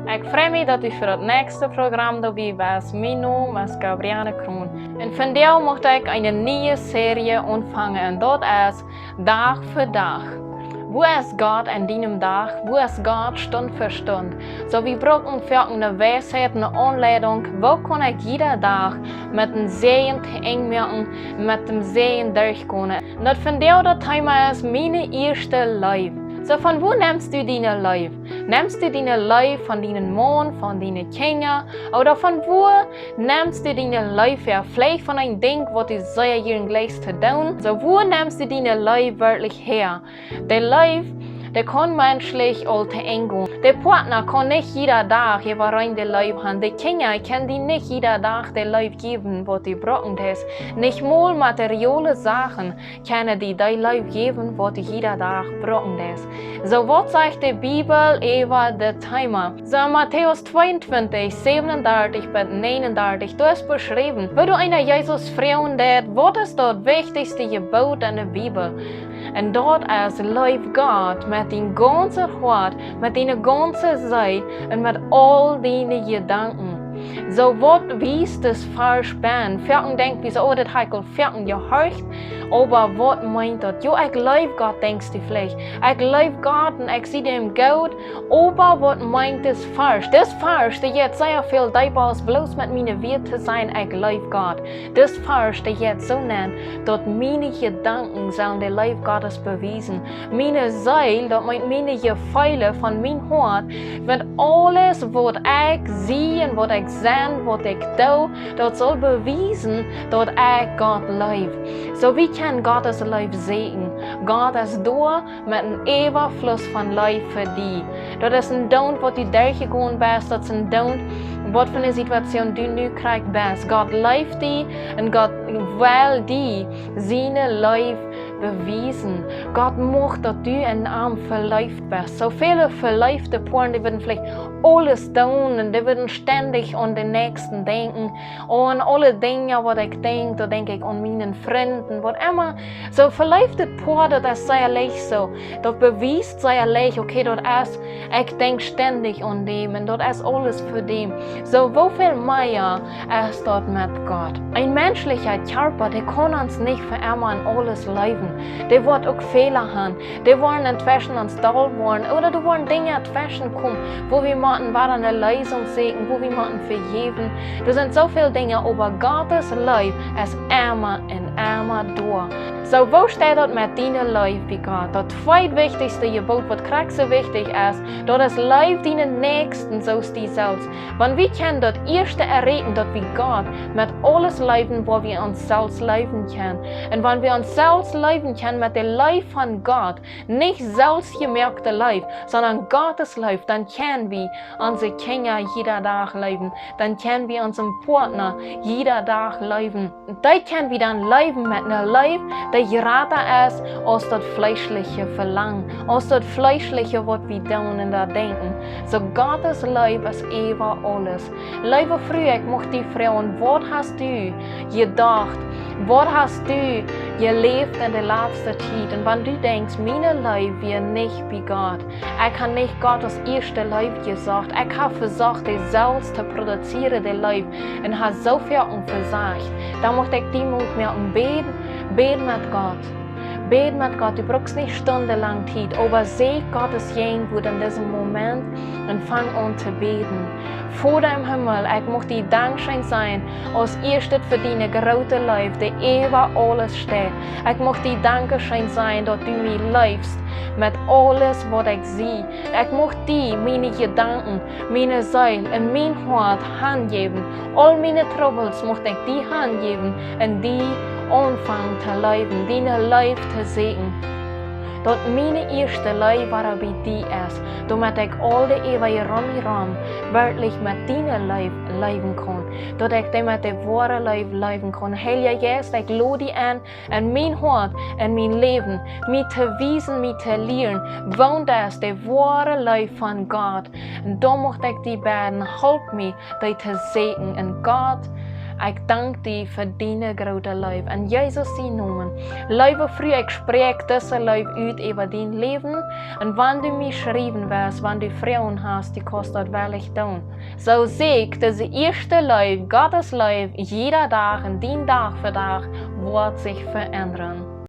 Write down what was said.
Ik freue mich dat u voor het nächste Programm dabei bent. Mijn naam is Gabriele Kroon. En vandaag möchte ich eine neue Serie anfangen. Und dat is Dag für Dag. Wo ist Gott an deinem Tag? Wo ist Gott Stund für Stund? So wir brauchen für eine Weisheit, eine Anleitung. Wo kann ich jeden Tag mit dem Sehen einmerken, mit dem Sehen durchgehen? Und von der Thema ist meine erste Life. So von wo nimmst du deine Life? Nimmst du deine Life von deinen Mann, von deinen Kindern? Oder von wo nimmst du deine Life her? Vielleicht von einem Ding, was du sehr gern gleich zu tun. So wo nimmst du deine Life wirklich her? Der Life, der kann menschlich alte eingehen. Der Partner kann nicht jeder Tag rein der Life haben. Die Kinder können die nicht jeder Tag der Life geben, was die brauchen ist. Nicht mal materielle Sachen können die Life geben, was die jeder Tag brauchen ist. So was sagt die Bibel über das Thema? So Matthäus 22, 37 bis 39, da ist beschrieben, wenn du einer Jesus fragen willst, was ist das wichtigste Gebot in der Bibel? Und dort ist Life Gott mit deinem ganzen Hart, mit deiner ganzen Seele und mit all deinen Gedanken. So was wies das falsch bin. Vierten denkt wie so, oh, das heikel vierten gehorcht. Aber was meint das? Jo, ich liebe Gott, denkst du vielleicht. Ich liebe Gott und ich sehe dem gut. Aber was meint das falsch? Das falsch, der jetzt sehr viel deeper ist, bloß mit meinen Werten sein, ich liebe Gott. Das falsch, der jetzt so nennt, dass meine Gedanken sollen der Liebe Gottes beweisen. Meine Seele, das meint meine Gefühle von meinem Hart, mit alles, was ich sehe und was ich sehe, was ich tue, das soll beweisen, dass ich Gott liebe. So wie kann Gottes Liebe sehen? Gott ist da mit einem Überfluss von Liebe für dich. Das ist ein Don, was du durchgegangen bist, das ist ein Don, was für eine Situation du nu kriegst bist. Gott liebt dich und Gott will dich seine Liebe beweisen. Gott möchte, dass du in Arm verliebt bist. So viele verliebte Paare, die würden vielleicht alles tun und die würden ständig an den Nächsten denken. Und alle Dinge, was ich denke, da denke ich an meinen Freunden, was immer. So verliebte Paare, das ist sehr leicht so. Das beweist sehr leicht, okay, das ist, ich denke ständig an dem und das ist alles für dem. So, wie viel mehr ist dort mit Gott? Ein menschlicher Körper, der kann uns nicht für immer an alles leben. Der wird auch Fehler haben. Der wollen inzwischen uns dull worden. Oder da wollen Dinge inzwischen kommen, wo wir machen, war eine Lösung sehen, wo wir machen vergeben. Da sind so viele Dinge, aber Gottes Liebe ist immer und immer da. So, wo steht das mit deiner Liebe bei Gott? Das zweitwichtigste Gebot, was kriegst so wichtig ist, das ist Liebe deinen Nächsten, so ist die selbst. Wenn wir können das erste erreden, dass wir Gott mit alles leben, wo wir uns selbst leben können. Und wenn wir uns selbst leben können mit der Liebe von Gott, nicht selbstgemerkte Liebe, sondern Gottes Liebe, dann können wir unsere Kinder jeder Tag leben. Dann können wir unseren Partner jeder Tag leben. Da können wir dann leben mit einer Liebe, die gerater ist als das fleischliche Verlangen, als das fleischliche, was wir tun und da denken. So Gottes Liebe ist über alles. Liebe früher, ich möchte dich fragen, was hast du gedacht? Was hast du gelebt in der letzten Zeit? Und wenn du denkst, meine Liebe wird nicht bei Gott, ich habe nicht Gottes erste Liebe gesagt, ich habe versucht, die selbst zu produzieren, die Liebe, und habe so viel versagt, dann möchte ich die Mut mehr beten, beten mit Gott. Bet mit Gott, du brauchst nicht stundenlang Zeit, aber seh Gottes Gegenwart in diesem Moment und fang an zu beten. Vater im Himmel, ich möchte dir Dankeschön sein, als erstes für deine große Liebe, die über alles steht. Ich möchte dir Dankeschön sein, dass du mich liebst mit alles, was ich sehe. Ich möchte dir meine Gedanken, meine Seele und mein Hart hingeben. All meine Troubles möchte ich dir hingeben und dir anfangen zu leben, deine Liebe zu sehen. Dass meine erste Liebe war bei dir ist, damit ich all die ewige Raum wirklich mit deiner Liebe leben kann. Dass ich mit der wahren Liebe leben kann. Heiliger Geist, ich lade dich an, in mein Hart, in mein Leben, mich zu wiesen, mich zu lehren, wohnt es, die wahre Liebe von Gott. Und da möchte ich dich beten, hilf mir, dich zu segnen. Und Gott, Ich danke dir für deine große Liebe. In Jesus sein Namen. Liebe früh, ich spreche diese Liebe uit über dein Leben. Und wenn du mich schreiben wirst, wenn du Frauen hast, die kostet wirklich tun. So sehe ich, diese erste Liebe, Gottes Liebe, jeder Tag und dein Tag für Tag, wird sich verändern.